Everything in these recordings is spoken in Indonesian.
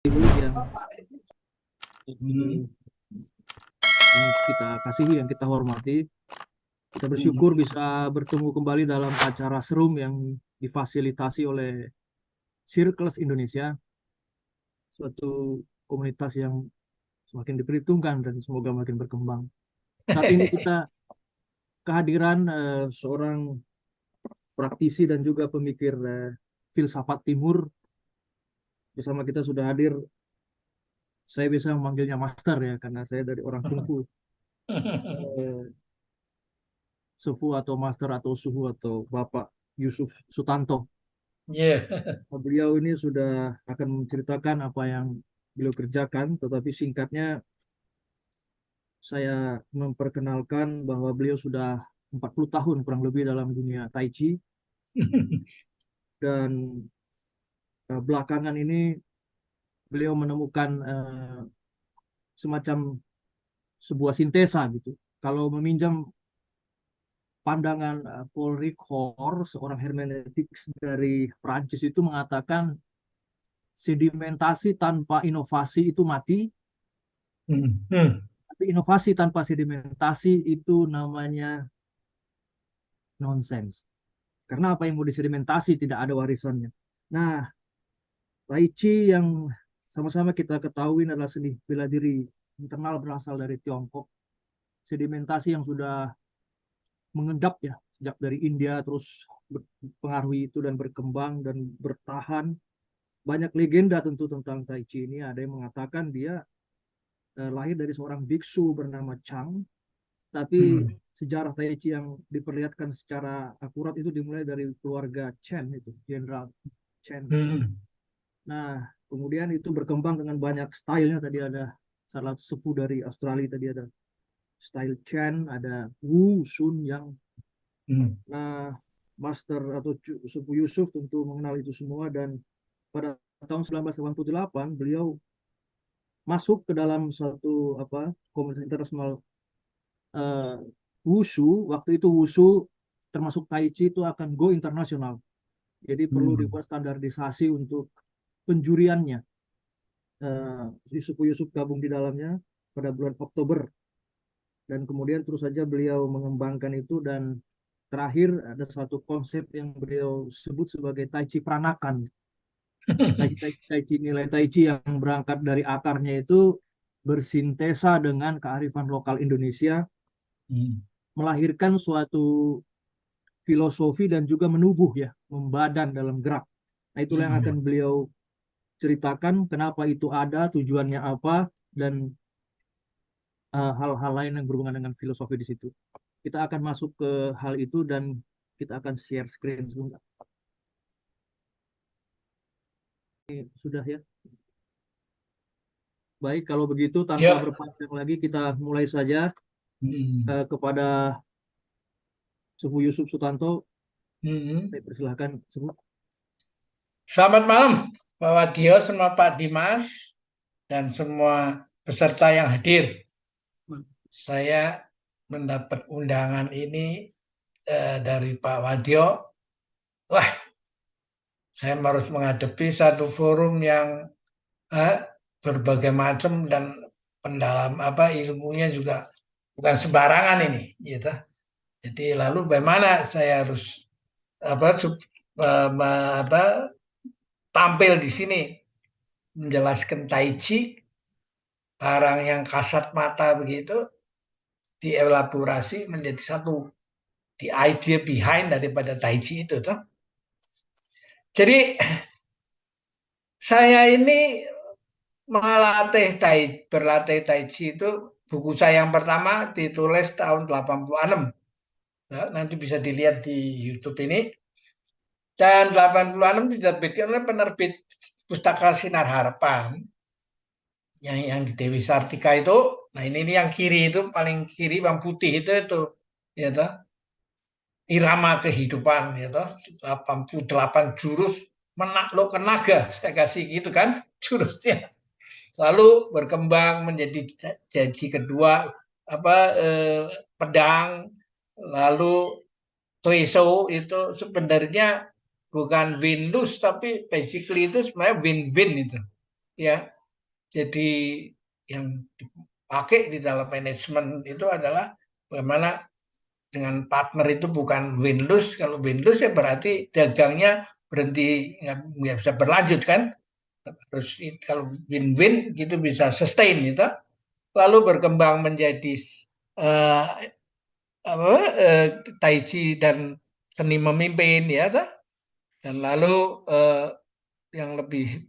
Ibu yang kita kasihi, yang kita hormati, kita bersyukur bisa bertemu kembali dalam acara serum yang difasilitasi oleh Circles Indonesia, suatu komunitas yang semakin diperhitungkan dan semoga makin berkembang. Saat ini kita kehadiran seorang praktisi dan juga pemikir filsafat timur. Bersama kita sudah hadir, saya bisa memanggilnya master ya, karena saya dari orang kungfu. Sefu atau master atau suhu atau Bapak Yusuf Sutanto. Yeah. Beliau ini sudah akan menceritakan apa yang beliau kerjakan, tetapi singkatnya saya memperkenalkan bahwa beliau sudah 40 tahun kurang lebih dalam dunia Tai Chi, dan belakangan ini beliau menemukan semacam sebuah sintesa gitu. Kalau meminjam pandangan Paul Ricoeur, seorang hermeneutiks dari Prancis, itu mengatakan sedimentasi tanpa inovasi itu mati, tapi inovasi tanpa sedimentasi itu namanya nonsens. Karena apa yang mau disedimentasi tidak ada warisannya. Nah, Tai Chi yang sama-sama kita ketahui adalah seni bela diri internal berasal dari Tiongkok. Sedimentasi yang sudah mengendap ya sejak dari India, terus berpengaruhi itu dan berkembang dan bertahan. Banyak legenda tentu tentang Tai Chi ini. Ada yang mengatakan dia lahir dari seorang biksu bernama Chang, tapi sejarah Tai Chi yang diperlihatkan secara akurat itu dimulai dari keluarga Chen, itu Jenderal Chen. Nah, kemudian itu berkembang dengan banyak stylenya. Tadi ada salah sepuh dari Australia, tadi ada style Chen, ada Wu Sun Yang. Nah, Master atau Sepuh Yusuf tentu mengenal itu semua, dan pada tahun 1988 beliau masuk ke dalam satu komunitas internasional uh, Wushu. Waktu itu Wushu termasuk Tai Chi itu akan go internasional. Jadi perlu dibuat standarisasi untuk penjuriannya. Yusuf Yusuf gabung di dalamnya pada bulan Oktober, dan kemudian terus saja beliau mengembangkan itu, dan terakhir ada satu konsep yang beliau sebut sebagai Tai Chi Pranakan. Tai Chi, nilai Tai Chi yang berangkat dari akarnya itu bersintesa dengan kearifan lokal Indonesia, melahirkan suatu filosofi dan juga menubuh ya, membadan dalam gerak. Nah, itulah yang akan beliau ceritakan kenapa itu ada, tujuannya apa, dan hal-hal lain yang berhubungan dengan filosofi di situ. Kita akan masuk ke hal itu dan kita akan share screen sebentar. Ini sudah ya. Baik, kalau begitu tanpa Ya. berpanjang lagi kita mulai saja kepada Suhu Yusuf Sutanto. Saya persilahkan sebut. Selamat malam, Pak Wadio, semua Pak Dimas, dan semua peserta yang hadir. Saya mendapat undangan ini dari Pak Wadio. Wah, saya harus menghadapi satu forum yang berbagai macam dan pendalam ilmunya juga bukan sembarangan ini, gitu. Jadi lalu bagaimana saya harus apa, tampil di sini menjelaskan Tai Chi, barang yang kasat mata begitu, dielaborasi menjadi satu, the idea behind daripada Tai Chi itu toh. Jadi saya ini berlatih Tai Chi itu, buku saya yang pertama ditulis tahun 86. Nah, nanti bisa dilihat di YouTube ini. Dan 86 diterbitkan oleh penerbit Pustaka Sinar Harapan. Yang di Dewi Sartika itu, nah ini yang kiri itu, paling kiri yang putih itu ya toh, irama kehidupan ya toh, 88 jurus menakluk naga, saya kasih gitu kan jurusnya. Lalu berkembang menjadi jadi kedua pedang, lalu Tuiso itu sebenarnya bukan win lose, tapi basically itu sebenarnya win-win itu ya. Jadi yang dipakai di dalam manajemen itu adalah bagaimana dengan partner itu bukan win-lose. Kalau win-lose ya berarti dagangnya berhenti, nggak bisa berlanjut kan. Terus kalau win-win gitu bisa sustain gitu. Lalu berkembang menjadi uh, apa, tai chi dan seni memimpin ya, dan lalu yang lebih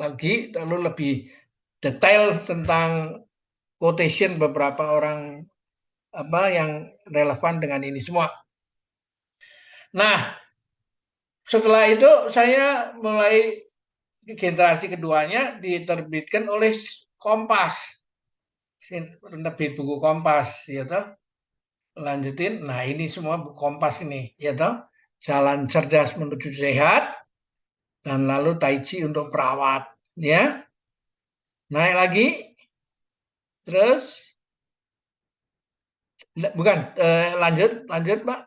lagi lalu lebih detail tentang quotation beberapa orang apa yang relevan dengan ini semua. Nah, setelah itu saya mulai generasi keduanya diterbitkan oleh Kompas, penerbit buku Kompas, ya toh. Lanjutin, nah ini semua buku Kompas ini, ya toh. Jalan Cerdas Menuju Sehat, dan lalu Tai Chi untuk perawat, ya. Naik lagi, terus bukan lanjut Pak.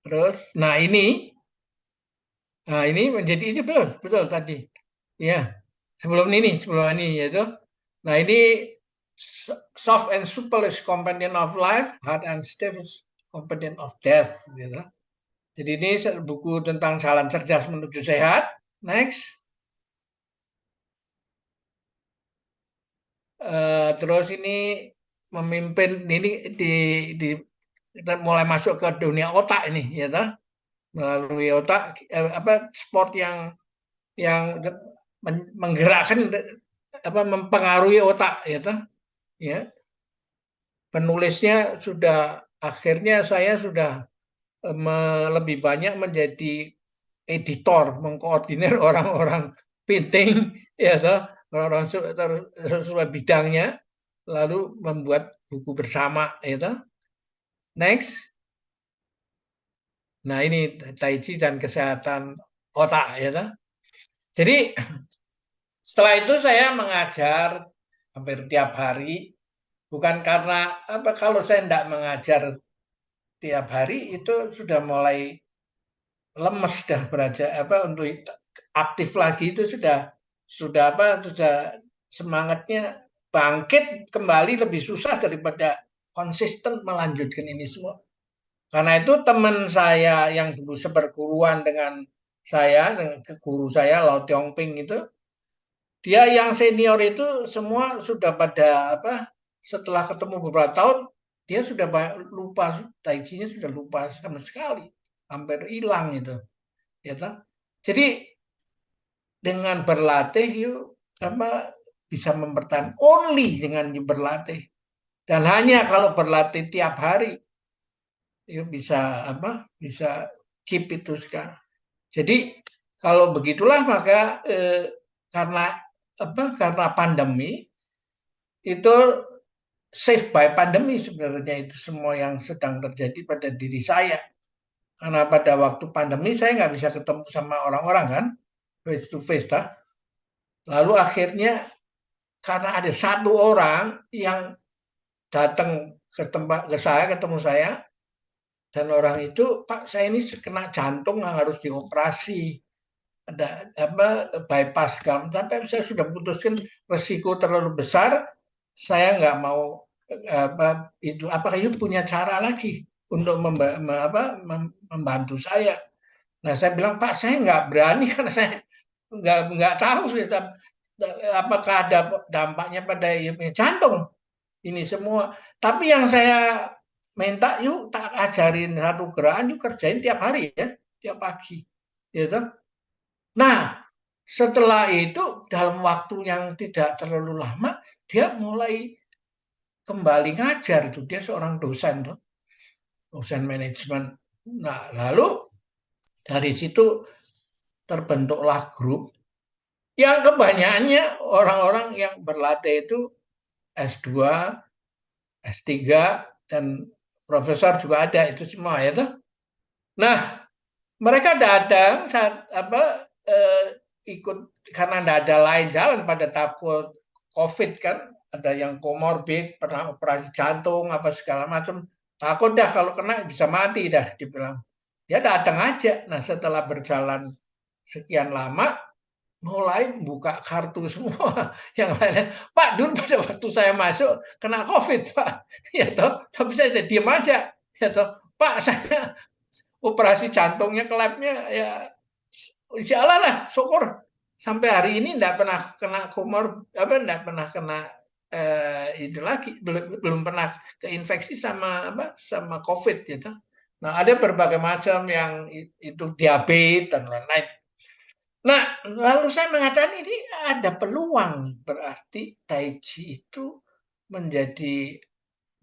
Terus, nah ini menjadi itu betul betul tadi, ya. Sebelum ini yaitu, nah ini soft and supple is companion of life, hard and stiff is companion of death, gitu. Jadi ini buku tentang jalan cerdas menuju sehat. Next. Terus ini memimpin ini di kita mulai masuk ke dunia otak ini, ya toh. Melalui otak apa sport yang menggerakkan apa mempengaruhi otak, ya toh. Ya. Penulisnya sudah akhirnya saya sudah lebih banyak menjadi editor, mengkoordinir orang-orang pinting, ya toh, orang-orang sesuai bidangnya, lalu membuat buku bersama, ya toh. Next. Nah ini Tai Chi dan kesehatan otak, ya toh. Jadi setelah itu saya mengajar hampir tiap hari, bukan karena apa, kalau saya tidak mengajar tiap hari itu sudah mulai lemes, dah beraja apa untuk aktif lagi itu sudah apa, sudah semangatnya bangkit kembali lebih susah daripada konsisten melanjutkan ini semua. Karena itu teman saya yang dulu seperguruan dengan saya, dengan guru saya Lau Tiongping itu, dia yang senior itu semua sudah pada apa, setelah ketemu beberapa tahun dia sudah lupa, Tai Chi-nya sudah lupa sama sekali, hampir hilang itu, ya toh. Jadi dengan berlatih yuk apa bisa mempertahankan, only dengan berlatih, dan hanya kalau berlatih tiap hari yuk bisa apa, bisa keep itu sekarang. Jadi kalau begitulah maka karena apa, karena pandemi itu save by pandemi sebenarnya itu semua yang sedang terjadi pada diri saya. Karena pada waktu pandemi saya nggak bisa ketemu sama orang-orang kan, face to face dah. Lalu akhirnya karena ada satu orang yang datang ke tempat ke saya, ketemu saya, dan orang itu, Pak saya ini kena jantung yang harus dioperasi, ada apa bypass kan, tapi saya sudah putuskan resiko terlalu besar, saya nggak mau apa itu, apakah itu punya cara lagi untuk membantu saya. Nah saya bilang, Pak saya nggak berani karena saya nggak tahu apakah ada dampaknya pada jantung ini semua. Tapi yang saya minta, yuk tak ajarin satu gerakan, yuk kerjain tiap hari ya, tiap pagi, gitu. Nah setelah itu dalam waktu yang tidak terlalu lama dia mulai kembali ngajar itu, dia seorang dosen tuh, dosen manajemen. Nah lalu dari situ terbentuklah grup yang kebanyakannya orang-orang yang berlatih itu S2, S3, dan profesor juga ada itu semua ya tuh. Nah, mereka datang saat apa ikut karena tidak ada lain jalan, pada takut COVID kan, ada yang komorbid, pernah operasi jantung apa segala macam, takut dah kalau kena bisa mati dah dibilang. Dia datang aja. Nah, setelah berjalan sekian lama mulai buka kartu semua yang lain. Pak, dulu pada waktu saya masuk kena COVID, Pak. Ya toh, tapi saya udah diem aja. Ya toh, Pak, saya operasi jantungnya ke labnya ya insya Allah lah, syukur. Sampai hari ini enggak pernah kena enggak pernah kena itu lagi, belum pernah keinfeksi sama sama COVID gitu. Nah, ada berbagai macam yang itu diabetes dan lain-lain. Nah, lalu saya mengatakan ini ada peluang, berarti Tai Chi itu menjadi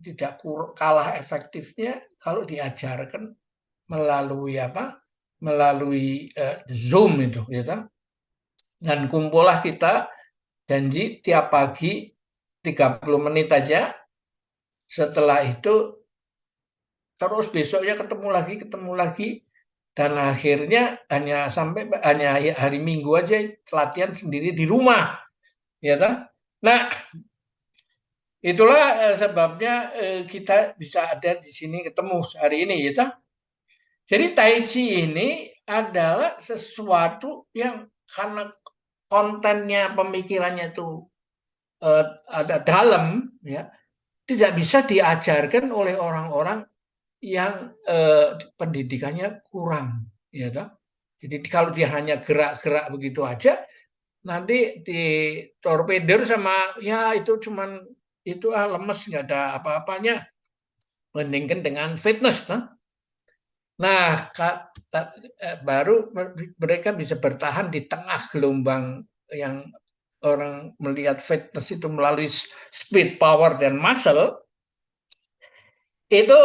tidak kalah efektifnya kalau diajarkan melalui melalui Zoom itu, gitu. Dan kumpullah kita janji tiap pagi 30 menit aja. Setelah itu terus besoknya ketemu lagi dan akhirnya hanya hari Minggu aja latihan sendiri di rumah, ya kan? Nah, itulah sebabnya kita bisa ada di sini ketemu hari ini, ya kan? Jadi Tai Chi ini adalah sesuatu yang karena kontennya, pemikirannya itu ada dalam, ya, tidak bisa diajarkan oleh orang-orang yang pendidikannya kurang, ya toh. Jadi kalau dia hanya gerak-gerak begitu aja, nanti ditorpedir sama ya itu cuman itu lemes, nggak ada apa-apanya. Bandingkan dengan fitness, toh. Nah, baru mereka bisa bertahan di tengah gelombang yang orang melihat fitness itu melalui speed, power, dan muscle. Itu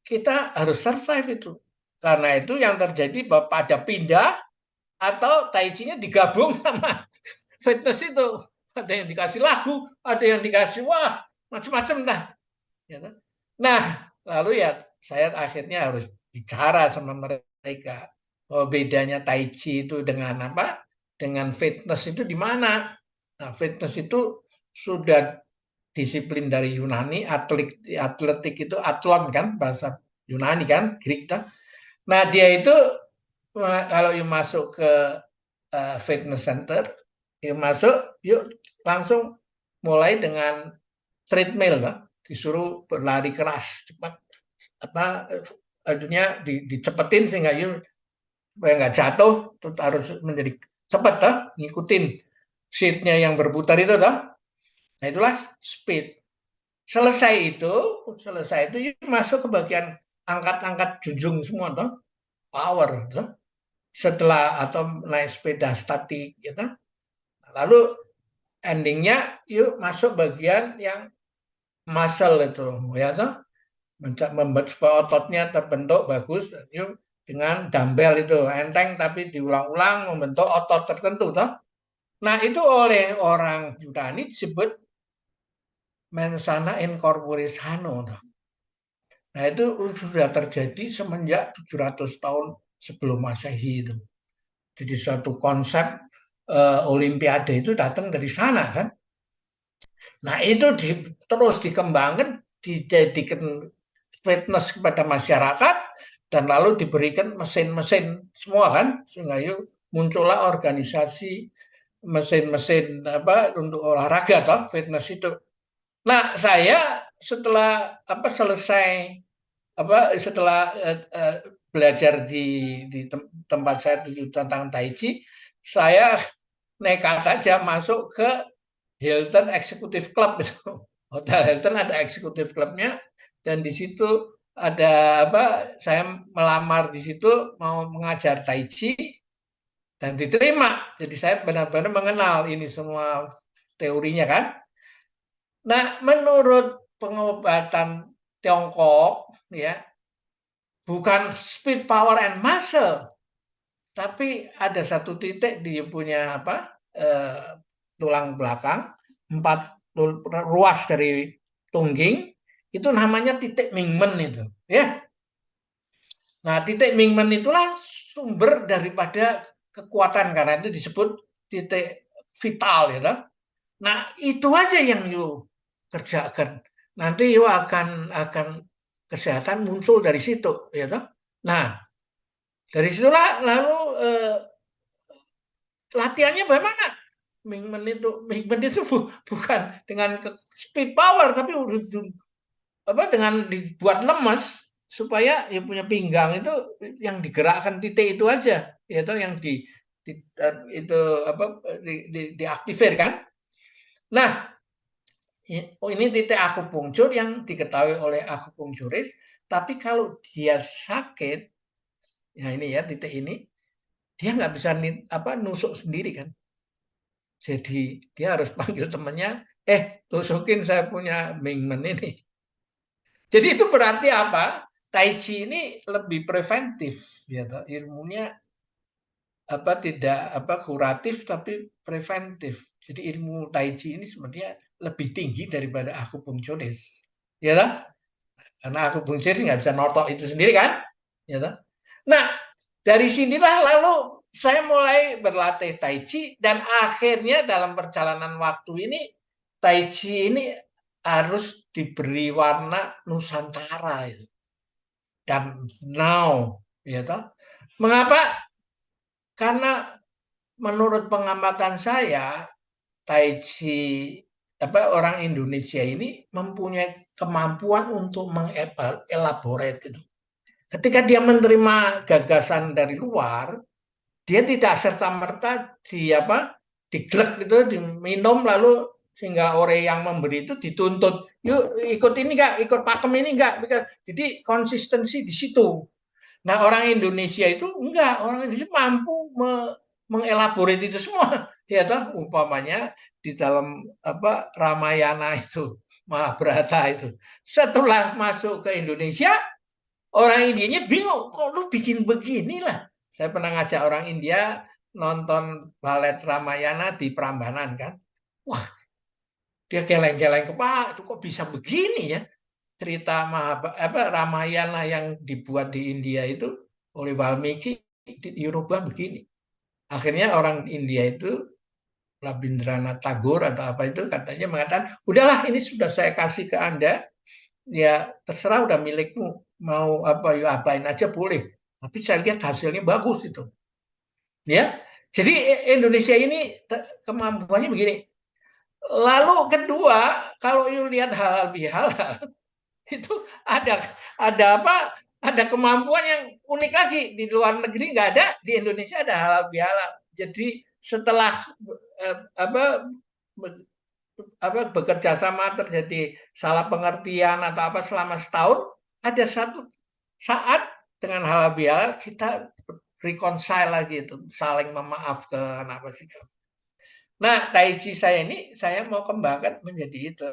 kita harus survive itu. Karena itu yang terjadi pada pindah atau Tai Chi-nya digabung sama fitness itu. Ada yang dikasih lagu, ada yang dikasih wah macam-macam dah. Nah, lalu ya saya akhirnya harus bicara sama mereka. Oh, bedanya Tai Chi itu dengan apa? Dengan fitness itu di mana? Nah, fitness itu sudah disiplin dari Yunani, atletik itu atlon kan, bahasa Yunani kan, Greek kan. Nah, dia itu kalau you masuk ke fitness center, you masuk, yuk langsung mulai dengan treadmill, kan? Disuruh berlari keras, cepat, artinya dicepetin sehingga you supaya nggak jatuh, harus menjadi cepat, toh, ngikutin sheet-nya yang berputar itu, toh. Nah, itulah speed. Selesai itu masuk ke bagian angkat-angkat junjung semua, toh, power, toh. Setelah atau naik sepeda statik, gitu. Lalu endingnya yuk masuk bagian yang muscle itu, ya toh, membuat supaya ototnya terbentuk bagus, yuk dengan dumbbell itu enteng tapi diulang-ulang membentuk otot tertentu, toh. Nah, itu oleh orang Yunani disebut mens sana in corpore sano. Nah, itu sudah terjadi semenjak 700 tahun sebelum Masehi itu. Jadi suatu konsep Olimpiade itu datang dari sana, kan. Nah, itu terus dikembangkan, dijadikan fitness kepada masyarakat dan lalu diberikan mesin-mesin semua, kan, sehingga itu muncullah organisasi mesin-mesin untuk olahraga, toh, fitness itu. Nah, saya setelah selesai setelah belajar di tempat saya tentang Tai Chi, saya nekat aja masuk ke Hilton Executive Club itu. Hotel Hilton ada Executive Clubnya dan di situ ada saya melamar di situ mau mengajar Tai Chi dan diterima. Jadi saya benar-benar mengenal ini semua teorinya, kan. Nah, menurut pengobatan Tiongkok, ya, bukan speed, power, and muscle, tapi ada satu titik di punya tulang belakang, 4 ruas dari tungging, itu namanya titik Mingmen itu, ya. Nah, titik Mingmen itulah sumber daripada kekuatan, karena itu disebut titik vital, ya. Nah, itu aja yang you kerjakan. Nanti you akan kesehatan muncul dari situ, ya toh. Nah, dari situlah lalu latihannya bagaimana? Mingmen itu bukan dengan speed power, tapi dengan dibuat lemes supaya ya punya pinggang itu yang digerakkan titik itu aja, yaitu yang itu apa diaktifkan. Nah, ini titik akupunktur yang diketahui oleh akupunkturis. Tapi kalau dia sakit, ya ini ya titik ini, dia nggak bisa nusuk sendiri kan. Jadi dia harus panggil temannya, tusukin saya punya Mingmen ini. Jadi itu berarti apa? Tai Chi ini lebih preventif, ya, ilmunya tidak kuratif tapi preventif. Jadi ilmu Tai Chi ini sebenarnya lebih tinggi daripada akupunkturis, ya lah. Karena akupunkturis nggak bisa notok itu sendiri kan, ya lah. Nah, dari sinilah lalu saya mulai berlatih Tai Chi dan akhirnya dalam perjalanan waktu ini Tai Chi ini harus diberi warna Nusantara itu. Dan now, ya toh. Mengapa? Karena menurut pengamatan saya, Tai Chi orang Indonesia ini mempunyai kemampuan untuk mengelaborate itu. Ketika dia menerima gagasan dari luar, dia tidak serta-merta diglek gitu, diminum lalu sehingga orang yang memberi itu dituntut, yuk ikut ini enggak, ikut pakem ini enggak. Jadi konsistensi di situ. Nah, orang Indonesia itu enggak, orang Indonesia mampu mengelaborate itu semua. Ya toh, umpamanya di dalam Ramayana itu, Mahabharata itu. Setelah masuk ke Indonesia, orang Indianya bingung, kok lu bikin beginilah. Saya pernah ngajak orang India nonton balet Ramayana di Prambanan kan. Wah, dia geleng-geleng kepala, kok bisa begini ya? Cerita Ramayana yang dibuat di India itu oleh Walmiki dirubah begini. Akhirnya orang India itu Rabindranath Tagore atau apa itu katanya mengatakan, udahlah ini sudah saya kasih ke Anda, ya terserah udah milikmu, mau apain aja boleh. Tapi saya lihat hasilnya bagus itu. Ya, jadi Indonesia ini kemampuannya begini. Lalu kedua, kalau you lihat halal bihalal, itu ada apa? Ada kemampuan yang unik lagi, di luar negeri nggak ada, di Indonesia ada halal bihalal. Jadi setelah bekerja sama terjadi salah pengertian atau apa selama setahun, ada satu saat dengan halal bihalal kita reconcile lagi itu, saling memaafkan apa sih. Nah, Tai Chi saya ini saya mau kembangkan menjadi itu,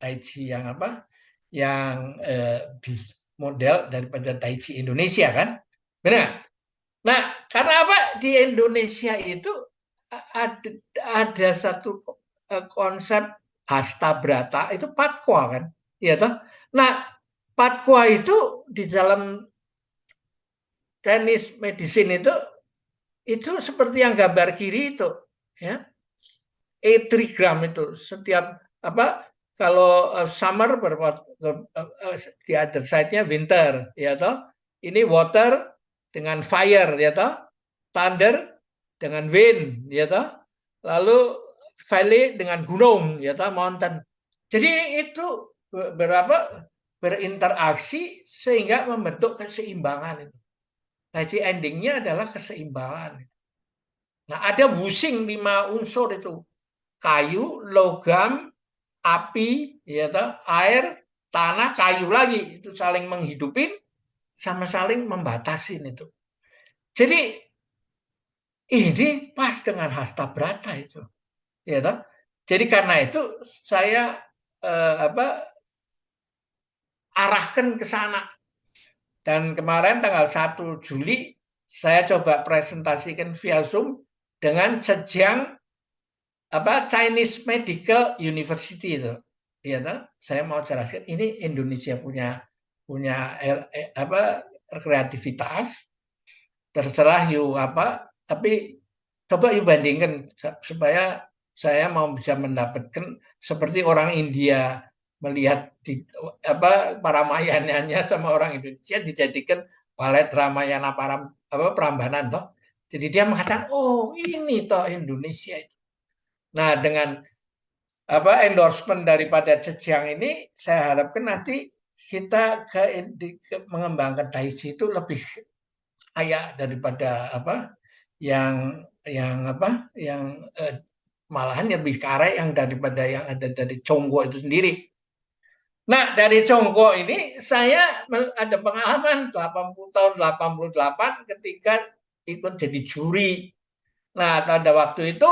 Tai Chi yang yang model daripada Tai Chi Indonesia kan, benar? Nah, karena apa, di Indonesia itu ada satu konsep hasta brata itu patwa kan, ya toh. Nah, patwa itu di dalam teknis medicine itu seperti yang gambar kiri itu, ya. E3 itu setiap kalau summer di other side-nya winter, ya toh. Ini water dengan fire, ya toh. Thunder dengan wind, ya toh. Lalu valley dengan gunung, ya toh, mountain. Jadi itu berinteraksi sehingga membentuk keseimbangan itu. Jadi endingnya adalah keseimbangan. Nah, ada wusing 5 unsur itu. Kayu, logam, api, ya toh, air, tanah, kayu lagi, itu saling menghidupin sama saling membatasin itu. Jadi ini pas dengan hasta brata itu, ya toh. Jadi karena itu saya arahkan ke sana. Dan kemarin tanggal 1 Juli saya coba presentasikan via Zoom dengan Zhejiang Chinese Medical University itu. Ya, saya mau jelaskan ini Indonesia punya kreativitas, terserah tapi coba bandingkan supaya saya mau bisa mendapatkan seperti orang India melihat Paramayananya sama orang Indonesia dijadikan balet Ramayana Prambanan toh. Jadi dia mengatakan, oh ini toh Indonesia itu. Nah, dengan endorsement daripada Zhejiang ini, saya harapkan nanti kita mengembangkan Tai Chi itu lebih kaya daripada yang malahan lebih kaya yang daripada yang ada dari Chongguo itu sendiri. Nah, dari Chongguo ini saya ada pengalaman 80 tahun 88 ketika ikut jadi juri. Nah, pada waktu itu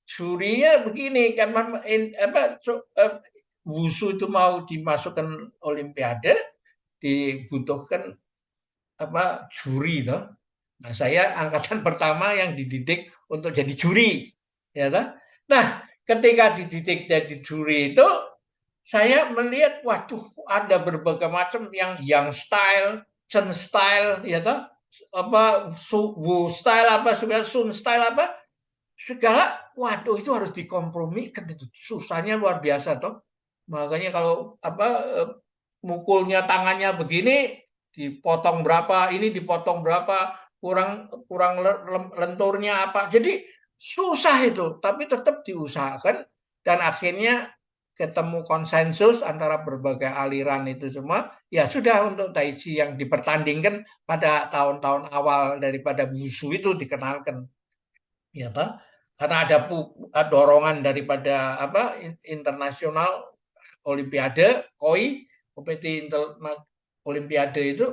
jurinya begini kan Wushu itu mau dimasukkan Olimpiade dibutuhkan juri toh. Nah, saya angkatan pertama yang dididik untuk jadi juri, ya toh. Nah, ketika dididik jadi juri itu saya melihat waduh ada berbagai macam yang style, Chen style, ya toh, Wu style Sun style segala, waduh itu harus dikompromikan itu susahnya luar biasa toh. Makanya kalau mukulnya tangannya begini dipotong berapa, ini dipotong berapa, kurang kurang lenturnya apa. Jadi susah itu, tapi tetap diusahakan dan akhirnya ketemu konsensus antara berbagai aliran itu semua. Ya sudah untuk Tai Chi yang dipertandingkan pada tahun-tahun awal daripada Wushu itu dikenalkan. Ya, Pak. Karena ada dorongan daripada internasional Olimpiade, KOI, kompetisi Olimpiade itu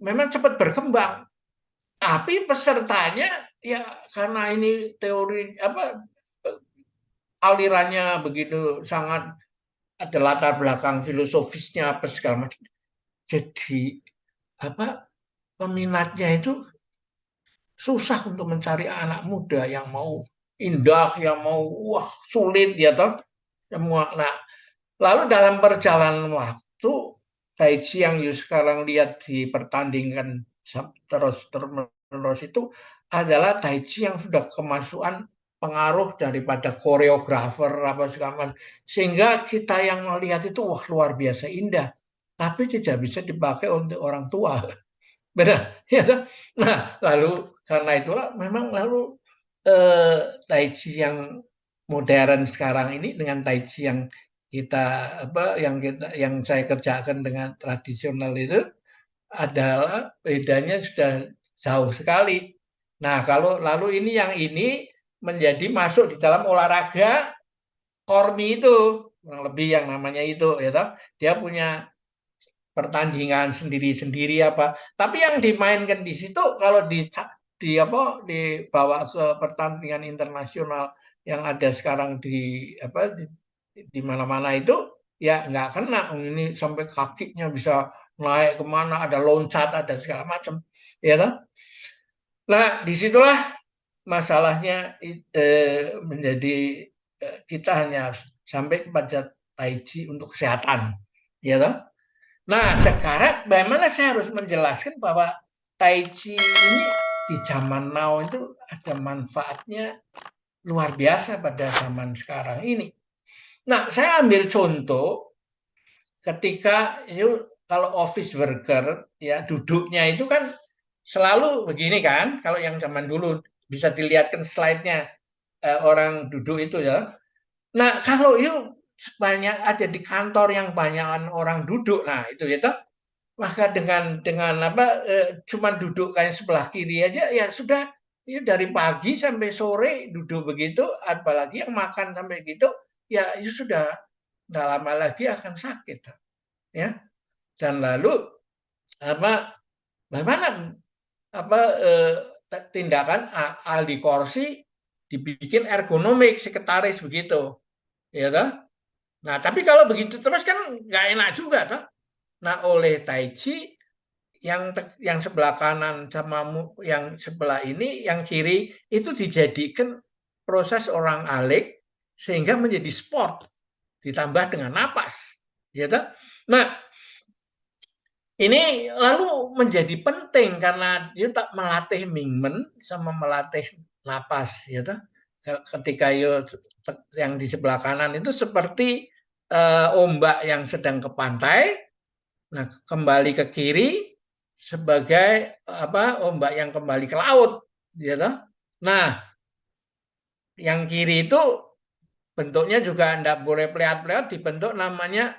memang cepat berkembang. Tapi pesertanya ya karena ini teori alirannya begitu sangat ada latar belakang filosofisnya apa segala macam. Jadi peminatnya itu susah untuk mencari anak muda yang mau indah, yang mau sulit ya toh semua. Nah, lalu dalam perjalanan waktu Tai Chi yang sekarang lihat dipertandingkan terus itu adalah Tai Chi yang sudah kemasukan pengaruh daripada koreografer apa segala macam sehingga kita yang melihat itu wah luar biasa indah tapi tidak bisa dipakai untuk orang tua. Benar, ya kan? Nah, lalu karena itulah memang lalu Tai Chi yang modern sekarang ini dengan Tai Chi yang yang saya kerjakan dengan tradisional itu adalah bedanya sudah jauh sekali. Nah, kalau lalu ini menjadi masuk di dalam olahraga Kormi itu, kurang lebih yang namanya itu ya toh. Dia punya pertandingan sendiri-sendiri apa. Tapi yang dimainkan di situ kalau dibawa ke pertandingan internasional yang ada sekarang di mana-mana itu ya nggak kena ini sampai kakinya bisa naik kemana ada loncat ada segala macam ya toh. Nah disitulah masalahnya menjadi kita hanya sampai kepada Tai Chi untuk kesehatan ya toh. Nah, sekarang bagaimana saya harus menjelaskan bahwa Tai Chi ini di zaman now itu ada manfaatnya luar biasa pada zaman sekarang ini. Nah, saya ambil contoh ketika kalau office worker ya duduknya itu kan selalu begini kan, kalau yang zaman dulu bisa dilihatkan slide-nya orang duduk itu ya. Nah, kalau banyak ada di kantor yang banyak orang duduk, nah itu ya toh maka dengan cuman duduk kayak sebelah kiri aja ya sudah ya dari pagi sampai sore duduk begitu apalagi yang makan sampai gitu ya sudah tidak lama lagi akan sakit ya dan lalu bagaimana tindakan ahli kursi dibikin ergonomik sekretaris begitu ya toh. Nah tapi kalau begitu terus kan nggak enak juga toh. Nah oleh Tai Chi yang sebelah kanan sama yang sebelah ini, yang kiri itu dijadikan proses orang alik sehingga menjadi sport ditambah dengan napas, ya toh? Nah, ini lalu menjadi penting karena dia tak melatih Mingmen sama melatih napas, ya toh? Ketika yang di sebelah kanan itu seperti ombak yang sedang ke pantai, nah kembali ke kiri sebagai ombak yang kembali ke laut, ya toh? Nah, yang kiri itu bentuknya juga tidak boleh peleat-peleat, dibentuk namanya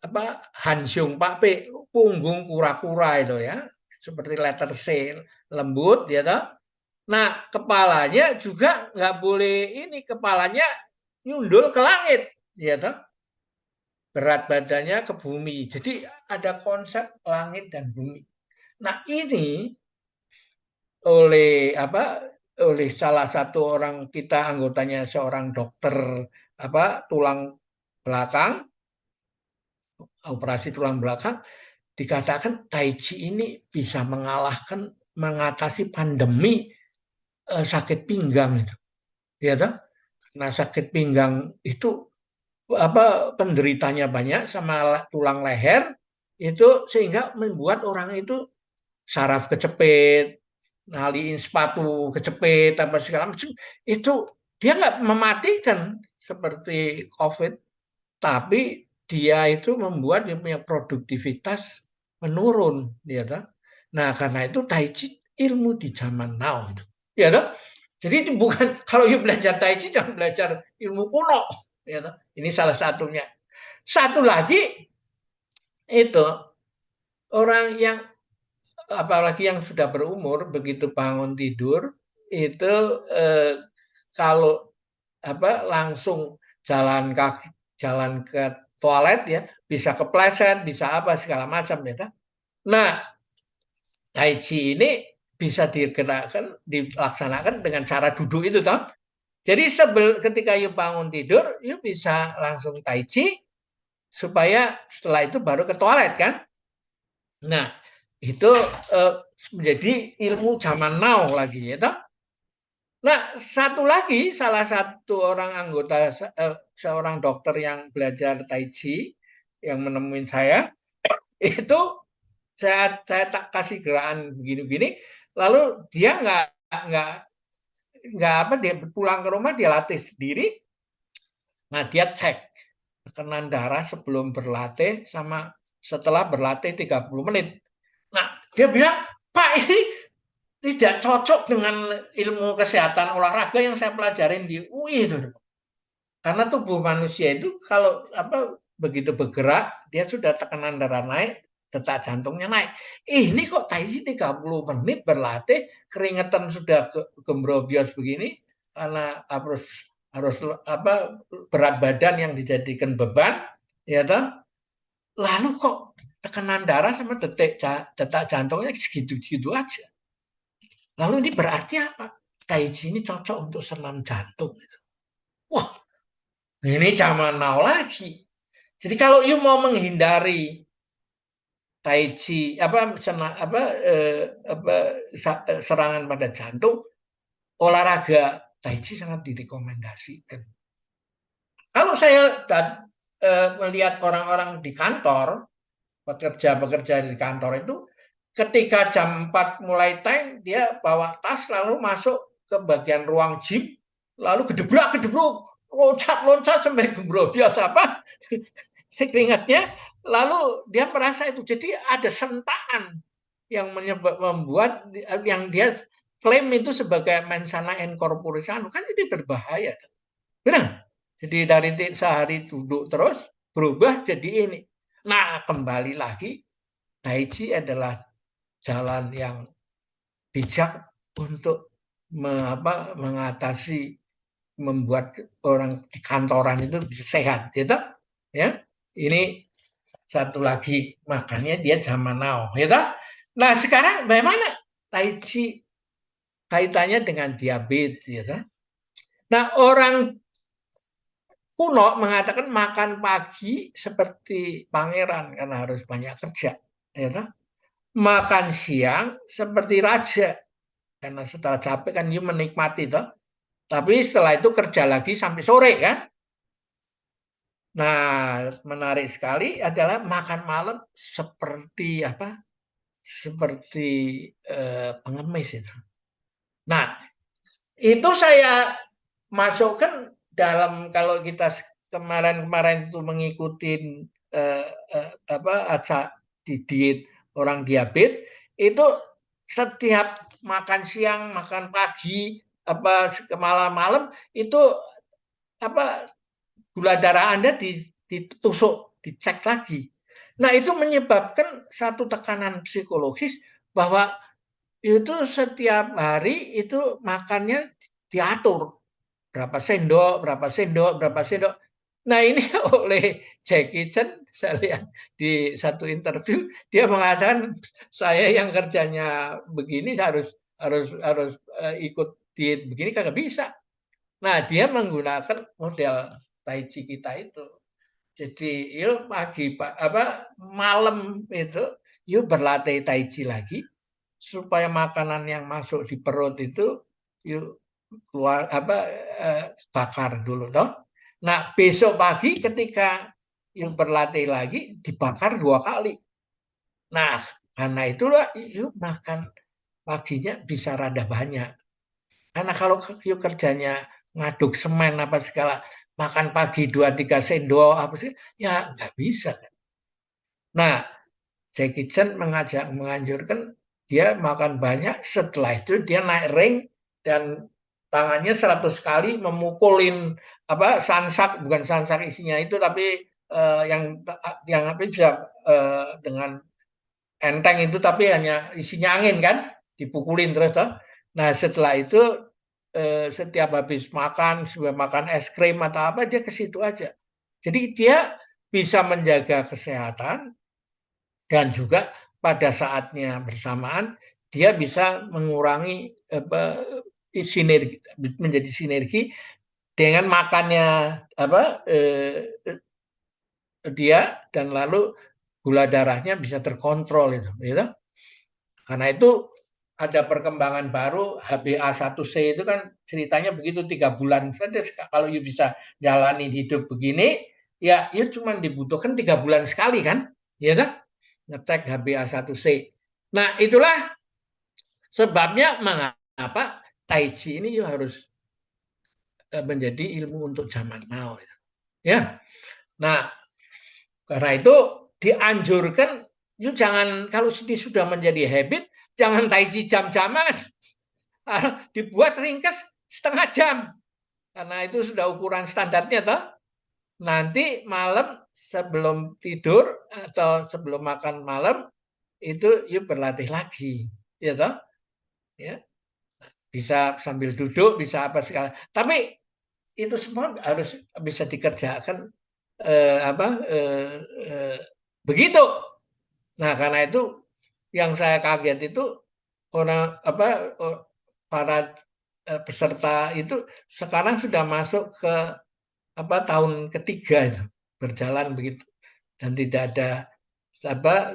apa, Hansyung Pak P, punggung kura-kura itu ya, seperti letter C, lembut ya toh. Nah, kepalanya juga nggak boleh ini, kepalanya nyundul ke langit ya toh, berat badannya ke bumi. Jadi ada konsep langit dan bumi. Nah, ini oleh apa, oleh salah satu orang kita, anggotanya seorang dokter apa, tulang belakang, operasi tulang belakang, dikatakan Tai Chi ini bisa mengalahkan, mengatasi pandemi sakit pinggang itu. Ya toh? Nah, sakit pinggang itu apa, penderitanya banyak sama tulang leher itu, sehingga membuat orang itu saraf kecepit, ngaliin sepatu kecepit apa segala macam, itu dia nggak mematikan seperti COVID, tapi dia itu membuat dia punya produktivitas menurun, ya toh. Nah, karena itu Tai Chi ilmu di zaman now itu, ya toh. Jadi itu bukan, kalau you belajar Tai Chi jangan belajar ilmu kuno, ya toh. Ini salah satunya. Satu lagi itu, orang yang apalagi yang sudah berumur, begitu bangun tidur itu kalau apa, langsung jalan kaki, jalan ke toilet ya, bisa kepleset, bisa apa segala macam ya. Nah, Tai Chi ini bisa digerakkan, dilaksanakan dengan cara duduk itu toh. Jadi ketika you bangun tidur, you bisa langsung Tai Chi, supaya setelah itu baru ke toilet kan. Nah, itu menjadi ilmu zaman now lagi ya toh. Nah, satu lagi, salah satu orang anggota, seorang dokter yang belajar Tai Chi yang menemuin saya, itu saya tak kasih gerakan begini-begini, lalu dia nggak nggak apa, dia pulang ke rumah dia latih sendiri. Nah, dia cek tekanan darah sebelum berlatih sama setelah berlatih 30 menit. Nah, dia bilang, Pak, ini tidak cocok dengan ilmu kesehatan olahraga yang saya pelajarin di UI itu. Karena tubuh manusia itu kalau apa, begitu bergerak, dia sudah tekanan darah naik, detak jantungnya naik. Ini kok Tai Chi 30 menit berlatih, keringetan sudah gembrobios begini, karena harus harus apa, berat badan yang dijadikan beban, ya toh. Lalu kok tekanan darah sama detak jantungnya segitu-segitu aja. Lalu ini berarti apa? Tai Chi ini cocok untuk senam jantung. Wah, ini zaman now lagi. Jadi kalau you mau menghindari Tai Chi serangan pada jantung, olahraga Tai Chi sangat direkomendasikan. Kalau saya melihat orang-orang di kantor, pekerja-pekerja di kantor itu, ketika jam 4 mulai time, dia bawa tas lalu masuk ke bagian ruang gym, lalu gedebrak-gedebuk, loncat-loncat sampai gembrobios apa, keringatnya, lalu dia merasa itu. Jadi ada sentakan yang membuat yang dia klaim itu sebagai mensana in corpore sano, kan itu berbahaya. Benar? Jadi dari sehari duduk terus berubah jadi ini. Nah, kembali lagi, Tai Chi adalah jalan yang bijak untuk mengatasi, membuat orang di kantoran itu bisa sehat, gitu ya. Ini satu lagi, makanya dia zaman now, gitu. Nah, sekarang bagaimana Tai Chi kaitannya dengan diabetes, gitu. Nah, orang kuno mengatakan makan pagi seperti pangeran karena harus banyak kerja, gitu. Makan siang seperti raja karena setelah capek kan you menikmati toh. Tapi setelah itu kerja lagi sampai sore kan. Nah, menarik sekali adalah makan malam seperti apa? Seperti pengemis itu. Nah, itu saya masukkan dalam, kalau kita kemarin-kemarin itu mengikuti di diet orang diabetes, itu setiap makan siang, makan pagi, ke malam-malam itu gula darah Anda ditusuk, dicek lagi. Nah, itu menyebabkan satu tekanan psikologis bahwa itu setiap hari itu makannya diatur. Berapa sendok, berapa sendok, berapa sendok. Nah, ini oleh Jackie Chan, saya lihat di satu interview, dia mengatakan saya yang kerjanya begini harus ikut diet begini kagak bisa. Nah, dia menggunakan model Tai Chi kita itu. Jadi, yuk pagi malam itu yuk berlatih Tai Chi lagi supaya makanan yang masuk di perut itu yuk keluar bakar dulu toh. Nah, besok pagi ketika yuk berlatih lagi dibakar 2 kali. Nah, karena itulah yuk makan paginya bisa rada banyak. Karena kalau yuk kerjanya ngaduk semen apa segala, makan pagi 2-3 sendok apa sih, ya nggak bisa. Nah, Jackie Chan menganjurkan dia makan banyak, setelah itu dia naik ring dan tangannya 100 kali memukulin sansak, bukan sansak isinya itu, tapi yang bisa dengan enteng itu, tapi hanya isinya angin kan, dipukulin terus toh. Nah, setelah itu setiap habis makan, sebelum makan es krim atau apa, dia ke situ aja. Jadi dia bisa menjaga kesehatan dan juga pada saatnya bersamaan dia bisa mengurangi sinergi, menjadi sinergi dengan makannya dia, dan lalu gula darahnya bisa terkontrol itu, gitu. Karena itu ada perkembangan baru HbA1c itu kan ceritanya begitu, 3 bulan saja kalau you bisa jalani hidup begini, ya you cuma dibutuhkan 3 bulan sekali kan, ya kan, ngecek HbA1c. Nah, itulah sebabnya mengapa Tai Chi ini you harus menjadi ilmu untuk zaman now, ya. Nah, karena itu dianjurkan you jangan, kalau sudah menjadi habit, jangan Tai Chi jam-jaman. Dibuat ringkas setengah jam, karena itu sudah ukuran standarnya toh. Nanti malam sebelum tidur atau sebelum makan malam itu yuk berlatih lagi, ya toh, ya, bisa sambil duduk, bisa apa segala, tapi itu semua harus bisa dikerjakan begitu. Nah, karena itu yang saya kaget itu orang para peserta itu sekarang sudah masuk ke tahun ketiga itu berjalan begitu, dan tidak ada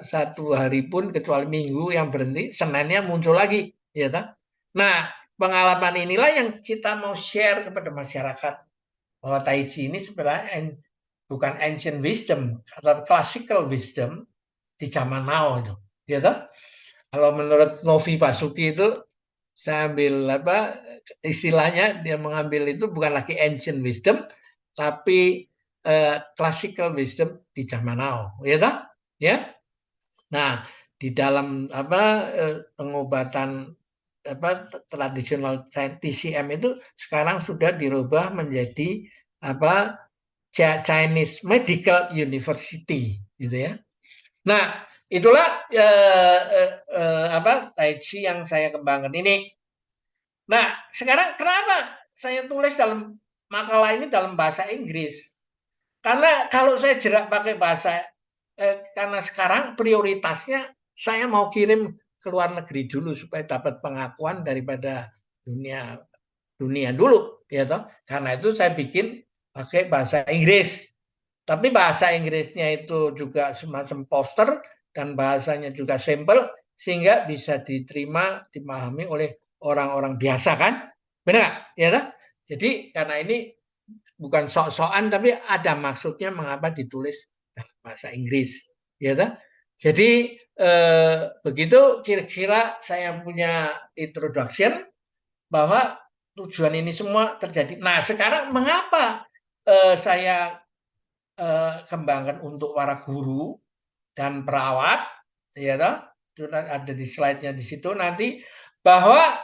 satu hari pun kecuali Minggu yang berhenti, Seninnya muncul lagi, ya tak? Nah, pengalaman inilah yang kita mau share kepada masyarakat, bahwa Tai Chi ini sebenarnya bukan ancient wisdom atau classical wisdom di zaman now itu, ya tak? Kalau menurut Novi Basuki itu, saya ambil istilahnya, dia mengambil itu bukan lagi ancient wisdom, tapi classical wisdom di zaman now, ya toh? Ya. Nah, di dalam pengobatan tradisional TCM itu sekarang sudah dirubah menjadi Chinese Medical University, gitu ya. Nah, itulah Tai Chi yang saya kembangkan ini. Nah, sekarang kenapa saya tulis dalam makalah ini dalam bahasa Inggris? Karena kalau saya jerak pakai bahasa, karena sekarang prioritasnya saya mau kirim ke luar negeri dulu supaya dapat pengakuan daripada dunia dunia dulu, ya toh. Karena itu saya bikin pakai bahasa Inggris. Tapi bahasa Inggrisnya itu juga semacam poster dan bahasanya juga simple sehingga bisa diterima, dimahami oleh orang-orang biasa kan? Benar nggak? Ya toh? Jadi karena ini bukan sok-sokan, tapi ada maksudnya mengapa ditulis dalam bahasa Inggris, ya toh? Jadi begitu kira-kira saya punya introduction bahwa tujuan ini semua terjadi. Nah, sekarang mengapa saya kembangkan untuk para guru dan perawat, ya toh? Itu ada di slide-nya di situ nanti, bahwa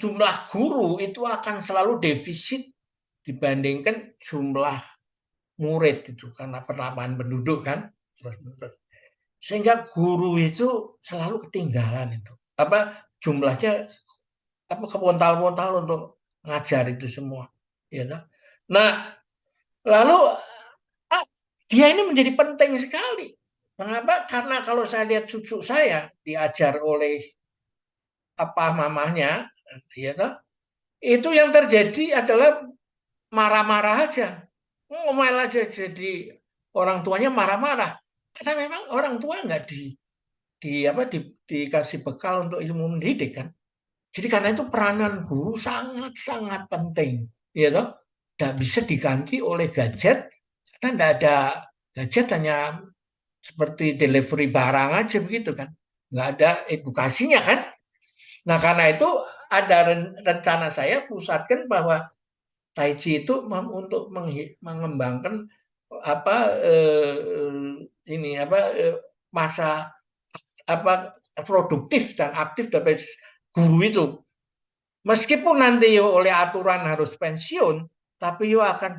jumlah guru itu akan selalu defisit dibandingkan jumlah murid itu karena penambahan penduduk kan sehingga guru itu selalu ketinggalan itu jumlahnya kebontal-bontal untuk ngajar itu semua ya. Nah lalu dia ini menjadi penting sekali. Mengapa? Karena kalau saya lihat cucu saya diajar oleh mamahnya ya itu yang terjadi adalah marah-marah aja, ngomel aja, jadi orang tuanya marah-marah karena memang orang tua nggak dikasih bekal untuk ilmu mendidik kan. Jadi karena itu peranan guru sangat-sangat penting, ya toh. Nggak bisa diganti oleh gadget karena nggak ada gadget, hanya seperti delivery barang aja begitu kan, nggak ada edukasinya kan. Nah karena itu ada rencana saya pusatkan bahwa Tai Chi itu untuk mengembangkan masa produktif dan aktif dari guru itu. Meskipun nanti oleh aturan harus pensiun, tapi akan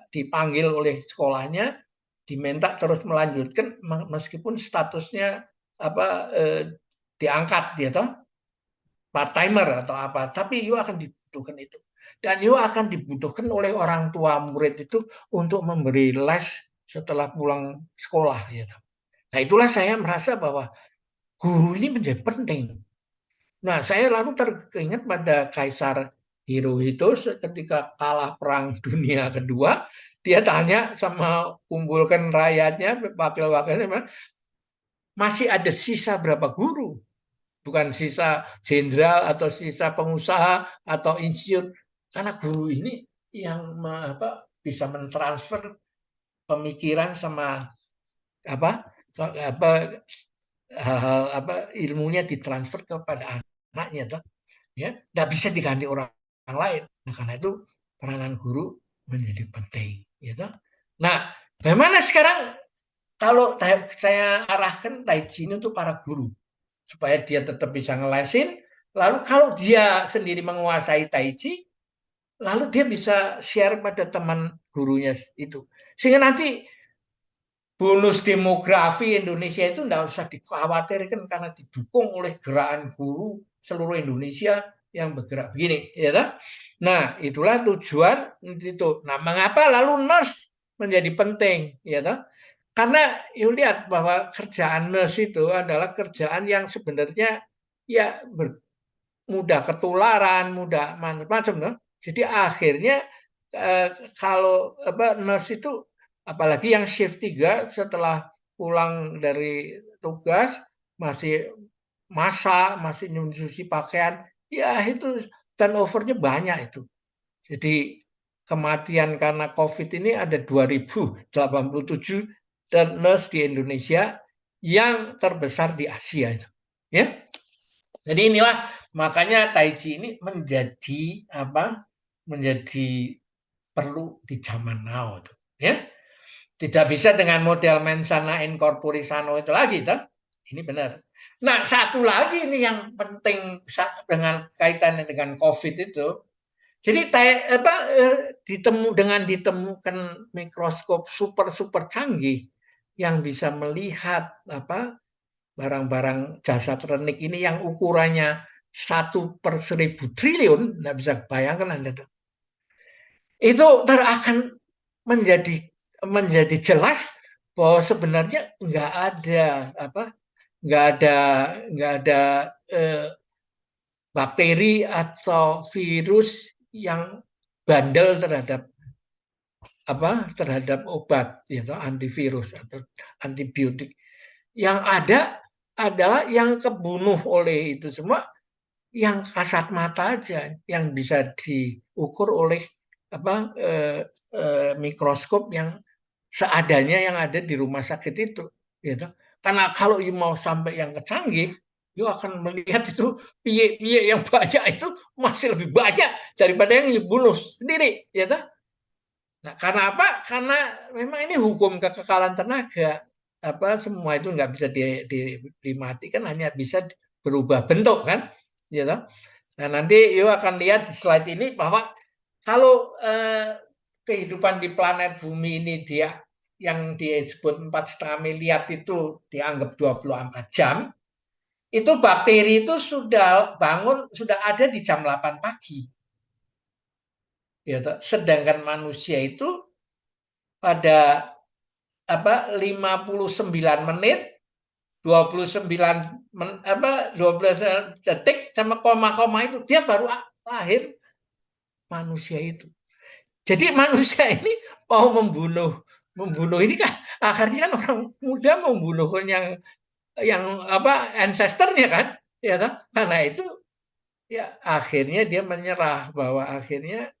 dipanggil oleh sekolahnya, diminta terus melanjutkan meskipun statusnya diangkat dia toh part timer atau apa, tapi akan dibutuhkan itu. Dan akan dibutuhkan oleh orang tua murid itu untuk memberi les setelah pulang sekolah gitu. Nah itulah saya merasa bahwa guru ini menjadi penting. Nah saya lalu teringat pada Kaisar Hirohito ketika kalah Perang Dunia Kedua, dia tanya sama kumpulkan rakyatnya, wakil-wakilnya, masih ada sisa berapa guru? Bukan sisa jenderal atau sisa pengusaha atau insinyur, karena guru ini yang bisa mentransfer pemikiran sama hal-hal ilmunya ditransfer kepada anaknya toh ya, nggak bisa diganti orang lain. Nah karena itu peranan guru menjadi penting ya toh. Nah bagaimana sekarang kalau saya arahkan Tai Chi ini untuk para guru supaya dia tetap bisa ngelesin, lalu kalau dia sendiri menguasai Tai Chi, lalu dia bisa share pada teman gurunya itu, sehingga nanti bonus demografi Indonesia itu tidak usah dikhawatirkan karena didukung oleh gerakan guru seluruh Indonesia yang bergerak begini ya toh? Nah itulah tujuan itu. Nah mengapa lalu nurse menjadi penting ya toh? Karena lihat bahwa kerjaan nurse itu adalah kerjaan yang sebenarnya ya mudah ketularan, mudah macam-macam loh. Jadi akhirnya kalau nurse itu apalagi yang shift 3 setelah pulang dari tugas masih masak, masih nyuci pakaian, ya itu turnovernya banyak itu. Jadi kematian karena COVID ini ada 2087 dan nurse di Indonesia yang terbesar di Asia itu. Ya. Jadi inilah makanya Tai Chi ini menjadi menjadi perlu di zaman now itu. Ya. Tidak bisa dengan model mens sana in corpore sano itu lagi toh. Ini benar. Nah, satu lagi ini yang penting dengan kaitannya dengan COVID itu. Jadi dengan ditemukan mikroskop super canggih yang bisa melihat barang-barang jasa teknik ini yang ukurannya 1/1000 triliun, nggak bisa bayangkan Anda. Itu akan menjadi jelas bahwa sebenarnya nggak ada bakteri atau virus yang bandel terhadap obat yaitu antivirus atau antibiotik. Yang ada adalah yang kebunuh oleh itu semua yang kasat mata aja, yang bisa diukur oleh mikroskop yang seadanya yang ada di rumah sakit itu gitu. Karena kalau mau sampai yang canggih, akan melihat itu piye yang banyak itu masih lebih banyak daripada yang dibunuh sendiri ya toh. Nah karena apa? Karena memang ini hukum kekekalan tenaga, semua itu nggak bisa dimatikan, hanya bisa berubah bentuk kan. ya toh. Nah, nanti you akan lihat di slide ini bahwa kalau kehidupan di planet bumi ini dia yang disebut 4,5 miliar itu dianggap 24 jam, itu bakteri itu sudah bangun, sudah ada di jam 8 pagi. Ya, toh. Sedangkan manusia itu pada 59 menit 29 12 detik sama koma-koma itu dia baru lahir manusia itu. Jadi manusia ini mau membunuh ini kan akhirnya kan orang muda membunuh yang ancestornya kan, ya kan? Karena itu ya akhirnya dia menyerah bahwa akhirnya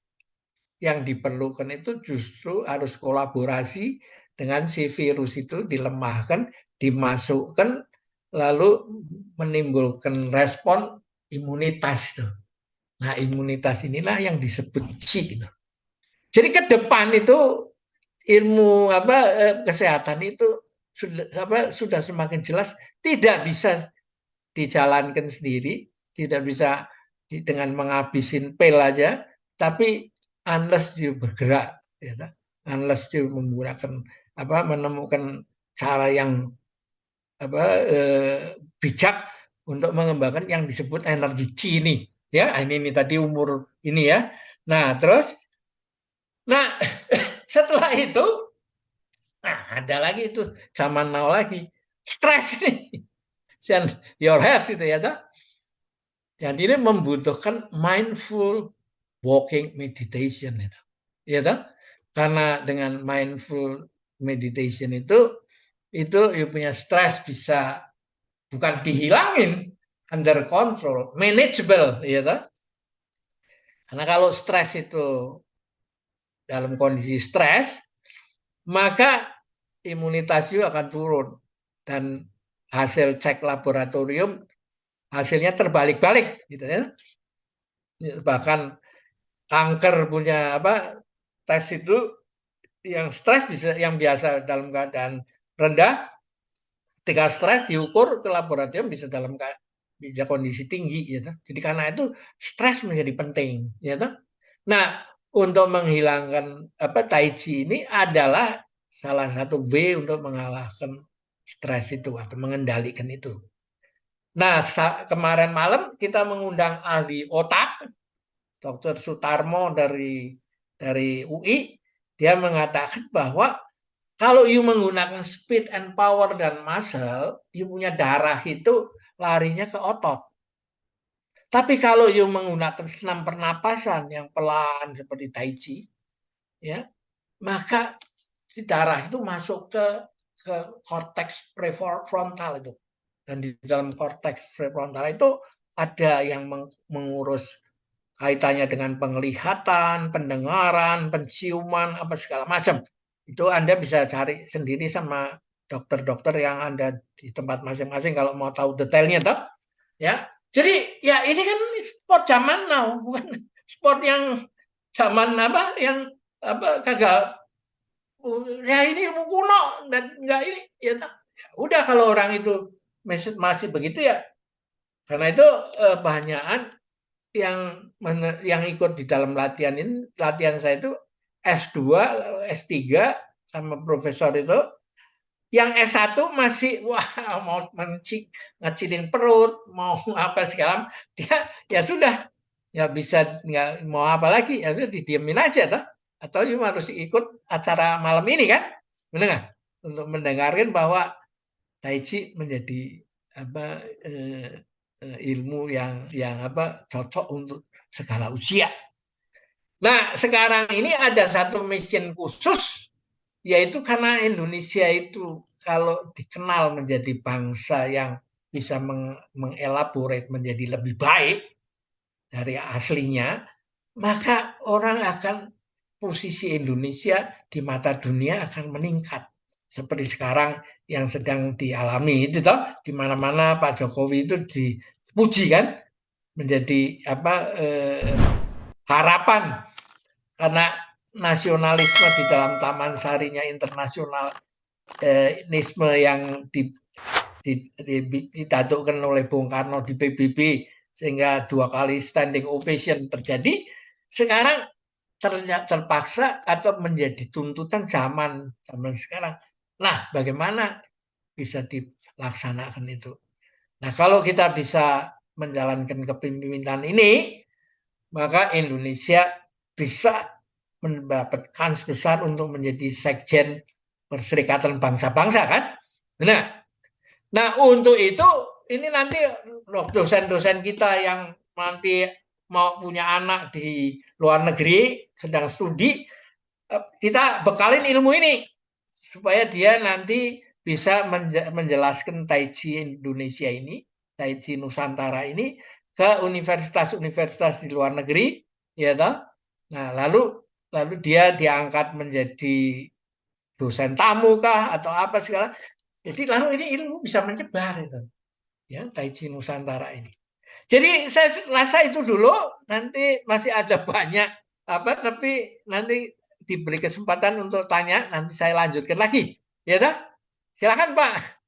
yang diperlukan itu justru harus kolaborasi dengan si virus itu dilemahkan, dimasukkan, lalu menimbulkan respon imunitas. Nah, imunitas inilah yang disebut Qi. Jadi ke depan itu ilmu kesehatan itu sudah semakin jelas tidak bisa dijalankan sendiri, tidak bisa dengan menghabisin pil aja, tapi unless you bergerak, ya, unless you menggunakan menemukan cara yang bijak untuk mengembangkan yang disebut energi Qi ini, ya ini tadi umur ini ya. Nah terus, setelah itu, ada lagi itu zaman now lagi stres ini, your health itu ya, dan ini membutuhkan mindful walking meditation itu, ya toh? Karena dengan mindful meditation itu you punya stres bisa bukan dihilangin, under control, manageable, ya toh? Karena kalau stres itu dalam kondisi stres, maka imunitas you akan turun dan hasil cek laboratorium hasilnya terbalik-balik, gitu ya. Bahkan kanker punya tes itu yang stres bisa, yang biasa dalam keadaan rendah, ketika stres diukur ke laboratorium bisa dalam kondisi tinggi, ya. Jadi karena itu stres menjadi penting, ya. Nah, untuk menghilangkan Tai Chi ini adalah salah satu way untuk mengalahkan stres itu atau mengendalikan itu. Nah, kemarin malam kita mengundang ahli otak, Dr. Sutarmo dari UI, dia mengatakan bahwa kalau you menggunakan speed and power dan muscle, you punya darah itu larinya ke otot. Tapi kalau you menggunakan senam pernapasan yang pelan seperti Tai Chi, ya, maka si darah itu masuk ke korteks prefrontal itu. Dan di dalam korteks prefrontal itu ada yang mengurus kaitannya dengan penglihatan, pendengaran, penciuman, apa segala macam. Itu Anda bisa cari sendiri sama dokter-dokter yang Anda di tempat masing-masing kalau mau tahu detailnya, toh. Ya. Jadi ya ini kan sport zaman now, bukan sport yang zaman yang kagak, ya ini ilmu kuno dan enggak ini, ya udah kalau orang itu masih begitu ya. Karena itu banyakan yang ikut di dalam latihan ini, latihan saya itu S2, S3 sama profesor itu, yang S1 masih mau ngecilin perut, mau apa segala, dia ya sudah, ya bisa nggak mau apa lagi, ya sudah didiemin aja toh. Atau cuma harus ikut acara malam ini kan, benar, untuk mendengarkan bahwa Tai Chi menjadi ilmu yang cocok untuk segala usia. Nah, sekarang ini ada satu mission khusus, yaitu karena Indonesia itu kalau dikenal menjadi bangsa yang bisa mengelaborate menjadi lebih baik dari aslinya, maka orang akan, posisi Indonesia di mata dunia akan meningkat. Seperti sekarang yang sedang dialami itu toh, di mana-mana Pak Jokowi itu dipuji kan, menjadi harapan karena nasionalisme di dalam Taman Sarinya internasionalisme yang ditatukkan oleh Bung Karno di PBB sehingga 2 kali standing ovation terjadi. Sekarang terpaksa atau menjadi tuntutan zaman sekarang. Nah, bagaimana bisa dilaksanakan itu? Nah, kalau kita bisa menjalankan kepemimpinan ini, maka Indonesia bisa mendapatkan besar untuk menjadi sekjen Perserikatan Bangsa-Bangsa kan? Nah, untuk itu ini nanti dosen-dosen kita yang nanti mau punya anak di luar negeri sedang studi, kita bekalin ilmu ini supaya dia nanti bisa menjelaskan Tai Chi Indonesia ini, Tai Chi Nusantara ini ke universitas-universitas di luar negeri, ya toh. Nah, lalu dia diangkat menjadi dosen tamu kah atau apa segala. Jadi lalu ini ilmu bisa menyebar itu, ya Tai Chi Nusantara ini. Jadi saya rasa itu dulu, nanti masih ada banyak apa, tapi nanti diberi kesempatan untuk tanya, nanti saya lanjutkan lagi. Ya dah, silakan Pak.